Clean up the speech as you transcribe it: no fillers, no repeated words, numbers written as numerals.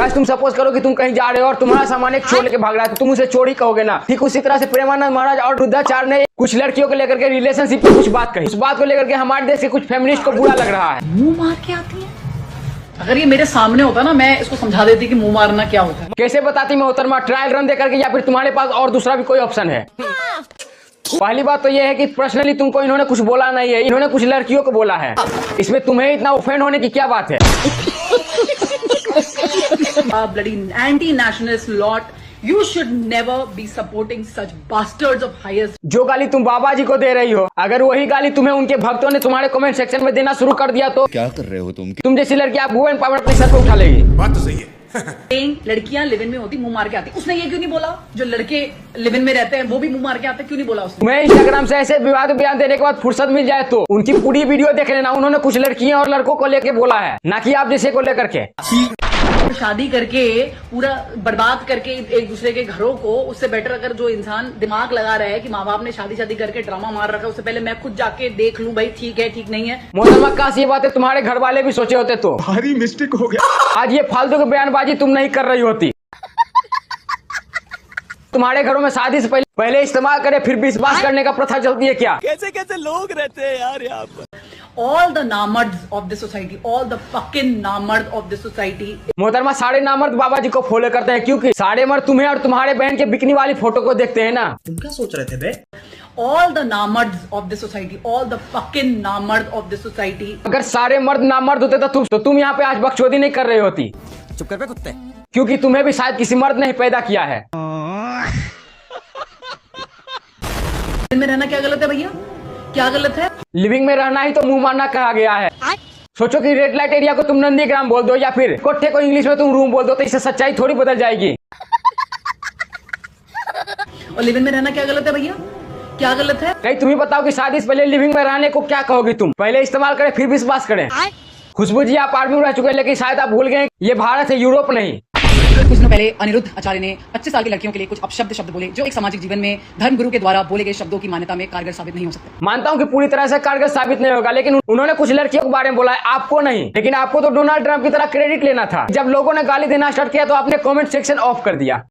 Guys तुम suppose करो कि तुम कहीं जा रहे हो और तुम्हारा सामान एक चोर लेके भाग रहा है, तो तुम उसे चोरी कहोगे ना। ठीक उसी तरह से प्रेमानंद महाराज और रुद्राचार्य ने कुछ लड़कियों को लेकर के रिलेशनशिप पे कुछ बात कही। उस बात को लेकर के हमारे देश के कुछ फेमिनिस्ट को बुरा लग रहा है। मुंह मार के आती है। अगर ये मेरे सामने होता ना, मैं इसको समझा देती कि मुंह मारना क्या होता है। कैसे बताती मोहतरमा, ट्रायल रन देकर के या फिर तुम्हारे पास और दूसरा भी कोई ऑप्शन है? पहली बात तो ये है कि पर्सनली तुमको इन्होंने कुछ बोला नहीं है, इन्होंने कुछ लड़कियों को बोला है। इसमें तुम्हें इतना ऑफेंड होने की क्या बात है? Bloody anti nationalist lot, you should never be supporting such bastards of highest। जो गाली तुम बाबा जी को दे रही हो, अगर वही गाली तुम्हें उनके भक्तों ने तुम्हारे कमेंट सेक्शन में देना शुरू कर दिया तो क्या कर रहे हो तुम जैसी लड़की आप वुमेन पावर अपने सर पे उठा लेगी। बात तो सही है। लड़कियां लिव इन में होती मुंह मार के आती, उसने ये क्यों नहीं बोला? जो लड़के लिव इन में रहते हैं वो भी मुंह मार के आते, क्यों नहीं बोला उसने? मैं इंस्टाग्राम से ऐसे विवाद बयान देने के बाद फुर्सत मिल जाए तो उनकी पूरी वीडियो देख लेना। उन्होंने कुछ लड़कियां और लड़कों को लेके बोला है, ना कि आप जैसे को लेकर के। शादी करके पूरा बर्बाद करके एक दूसरे के घरों को, उससे बेटर अगर जो इंसान दिमाग लगा रहा है कि माँ बाप ने शादी करके ड्रामा मार रखा है, उससे पहले मैं खुद जाके देख लूं भाई ठीक है ठीक नहीं है। मोहतरमा काश ये बातें तुम्हारे घर वाले भी सोचे होते तो भारी मिस्टेक हो गया। आज ये फालतू की बयानबाजी तुम नहीं कर रही होती। तुम्हारे घरों में शादी से पहले इस्तेमाल करे फिर विश्वास करने का प्रथा चलती है क्या? कैसे कैसे लोग रहते हैं यार यहाँ पर। All the नामर्ड्स of the society, all the fucking नामर्द of the society। मोहतरमा सारे नामर्द बाबा जी को फॉलो करते हैं, क्योंकि सारे मर्द तुम्हें और तुम्हारे बहन के बिकनी वाली फोटो को देखते हैं ना। तुम क्या सोच रहे थे बे? All the नामर्ड्स of the society, all the fucking नामर्द of the society। अगर सारे मर्द नामर्द होते तो तुम यहाँ पे आज बकचोदी नहीं कर रही होती। चुप कर बे कुत्ते। क्योंकि तुम्हें भी शायद किसी मर्द ने ही पैदा किया है। में रहना क्या गलत है भैया? क्या गलत है? लिविंग में रहना ही तो मुंह मारना कहा गया है। सोचो कि रेड लाइट एरिया को तुम नंदीग्राम बोल दो या फिर कोठे को इंग्लिश में तुम रूम बोल दो, तो इससे सच्चाई थोड़ी बदल जाएगी। और लिविंग में रहना क्या गलत है भैया? क्या गलत है? कहीं तुम्हें बताओ कि शादी से पहले लिविंग में रहने को क्या कहोगी तुम? पहले इस्तेमाल करें फिर विश्वास करें। खुशबू जी आप आर्मी में रह चुके हैं, लेकिन शायद आप भूल गए ये भारत है, यूरोप नहीं। कुछ दिनों पहले अनिरुद्ध आचार्य ने 25 साल की लड़कियों के लिए कुछ अपशब्द शब्द बोले, जो एक सामाजिक जीवन में धर्मगुरु के द्वारा बोले गए शब्दों की मान्यता में कारगर साबित नहीं हो सकते। मानता हूं कि पूरी तरह से कारगर साबित नहीं होगा, लेकिन उन्होंने कुछ लड़कियों के बारे में बोला है, आपको नहीं। लेकिन आपको तो डोनाल्ड ट्रंप की तरह क्रेडिट लेना था। जब लोगों ने गाली देना स्टार्ट किया तो आपने कमेंट सेक्शन ऑफ कर दिया।